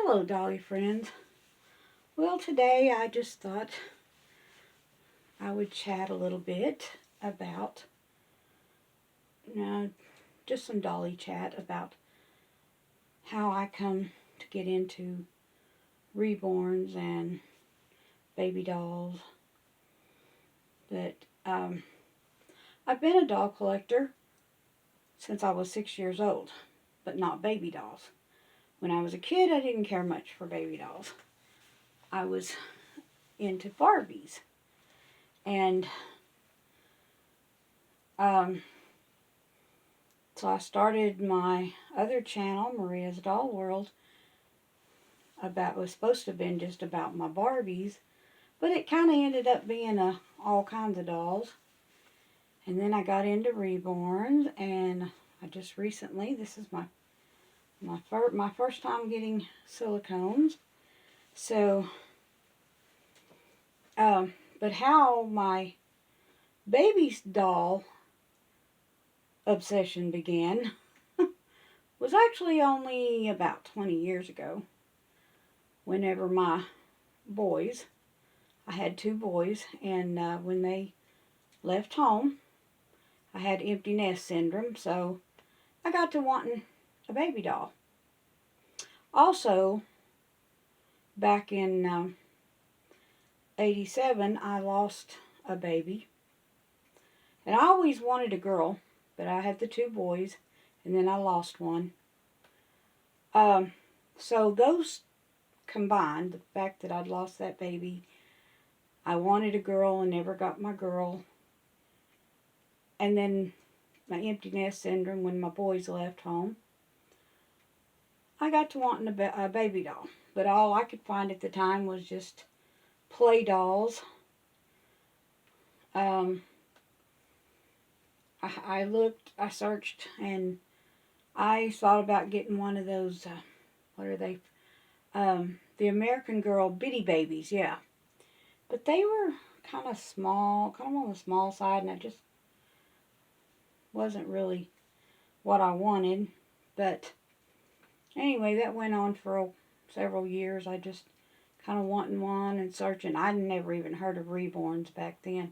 Hello, Dolly friends. Well, today I just thought I would chat a little bit about, just some Dolly chat about how I come to get into reborns and baby dolls. That I've been a doll collector since I was 6 years old, but not baby dolls. When I was a kid, I didn't care much for baby dolls. I was into Barbies. And so I started my other channel, Maria's Doll World, was supposed to have been just about my Barbies, but it kind of ended up being all kinds of dolls. And then I got into reborns, and I just recently, this is my first time getting silicones. So, but how my baby's doll obsession began was actually only about 20 years ago. Whenever my boys, I had two boys, and when they left home, I had empty nest syndrome, so I got to wanting a baby doll. Also, back in 87, I lost a baby, and I always wanted a girl, but I had the two boys, and then I lost one. So those combined, the fact that I'd lost that baby, I wanted a girl and never got my girl, and then my empty nest syndrome when my boys left home, I got to wanting a baby doll. But all I could find at the time was just play dolls. I looked, I searched, and I thought about getting one of those, what are they? The American Girl Bitty Babies, yeah. But they were kind of small, kind of on the small side, and it just wasn't really what I wanted. But anyway, that went on for several years. I just kind of wanting one and searching. I'd never even heard of reborns back then.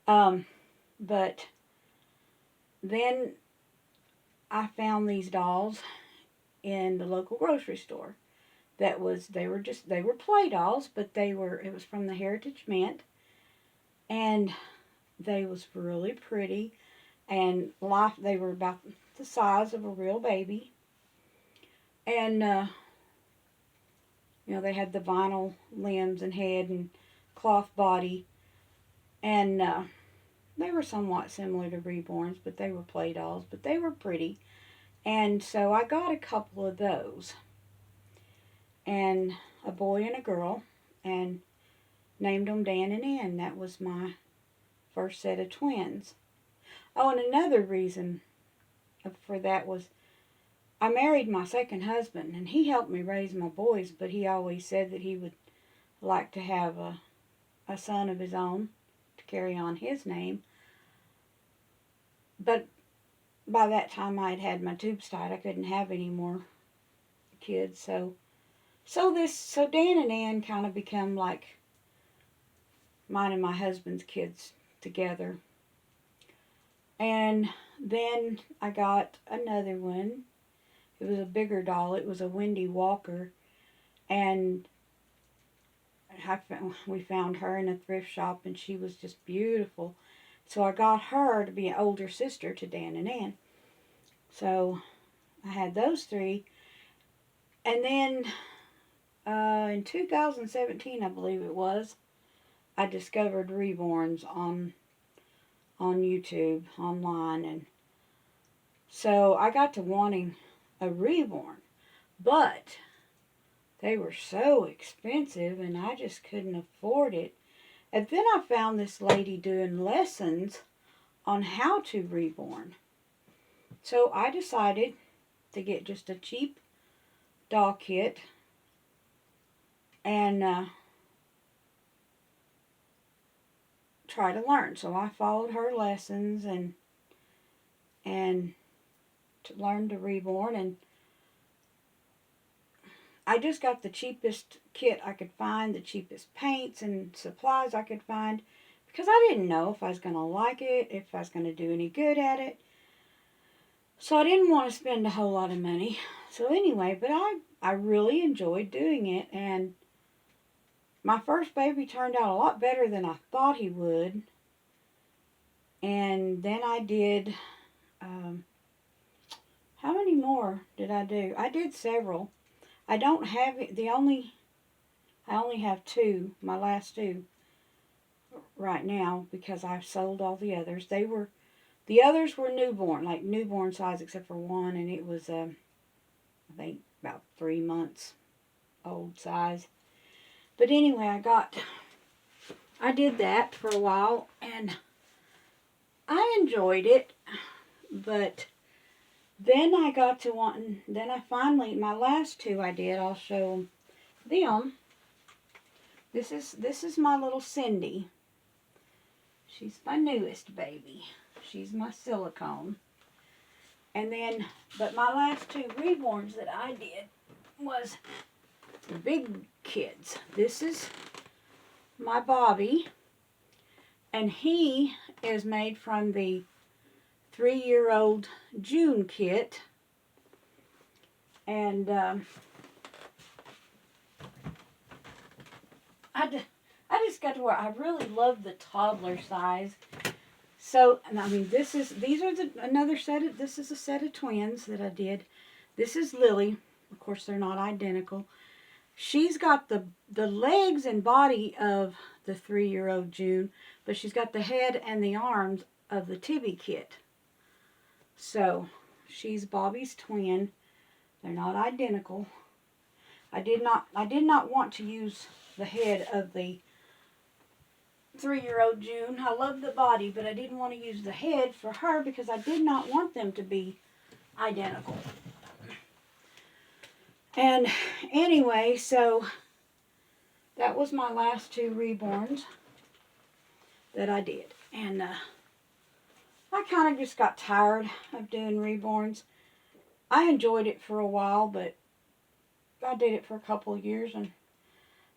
But then I found these dolls in the local grocery store. They were play dolls, but it was from the Heritage Mint, and they was really pretty, and they were about the size of a real baby, and they had the vinyl limbs and head and cloth body, and they were somewhat similar to reborns, but they were play dolls, but they were pretty. And so I got a couple of those, and a boy and a girl, and named them Dan and Ann. That was my first set of twins. Oh, and another reason for that was I married my second husband, and he helped me raise my boys, but he always said that he would like to have a son of his own to carry on his name. But by that time I had my tubes tied. I couldn't have any more kids, so Dan and Ann kind of become like mine and my husband's kids together. And then I got another one. It was a bigger doll. It was a Wendy Walker, and we found her in a thrift shop, and she was just beautiful. So I got her to be an older sister to Dan and Ann. So I had those three, and then in 2017, I believe it was, I discovered reborns on YouTube, online, and so I got to wanting a reborn, but they were so expensive, and I just couldn't afford it. And then I found this lady doing lessons on how to reborn. So I decided to get just a cheap doll kit and try to learn. So I followed her lessons and to learn to reborn, and I just got the cheapest kit I could find, the cheapest paints and supplies I could find, because I didn't know if I was going to like it, if I was going to do any good at it. So I didn't want to spend a whole lot of money. So anyway, but I really enjoyed doing it, and my first baby turned out a lot better than I thought he would. And then I did, how many more did I do? I did several. I don't have, I only have two, my last two right now, because I've sold all the others. The others were newborn, like newborn size, except for one, and it was, I think, about 3 months old size. But anyway, I did that for a while, and I enjoyed it, but then I got to wanting, then I finally, my last two I did, I'll show them. This is my little Cindy. She's my newest baby. She's my silicone. And then, but my last two reborns that I did was the big kids. This is my Bobby, and he is made from the 3-year-old June kit. And I just got to where I really love the toddler size. So, and I mean, this is a set of twins that I did. This is Lily. Of course, they're not identical. She's got the legs and body of the 3-year-old June, but she's got the head and the arms of the Tibby kit. So, she's Bobby's twin. They're not identical. I did not want to use the head of the 3-year-old June. I love the body, but I didn't want to use the head for her because I did not want them to be identical. And anyway, so that was my last two reborns that I did. And I kind of just got tired of doing reborns. I enjoyed it for a while, but I did it for a couple of years, and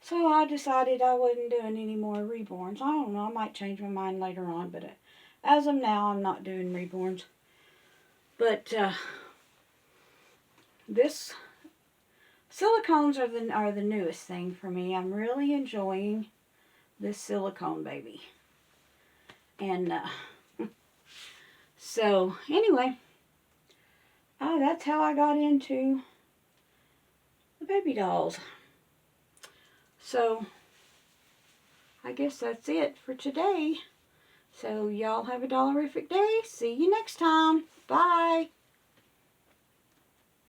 so I decided I wasn't doing any more reborns. I don't know, I might change my mind later on, but as of now, I'm not doing reborns. But this silicones are the newest thing for me. I'm really enjoying this silicone baby. And so anyway, that's how I got into the baby dolls. So I guess that's it for today. So y'all have a dollarific day. See you next time. Bye.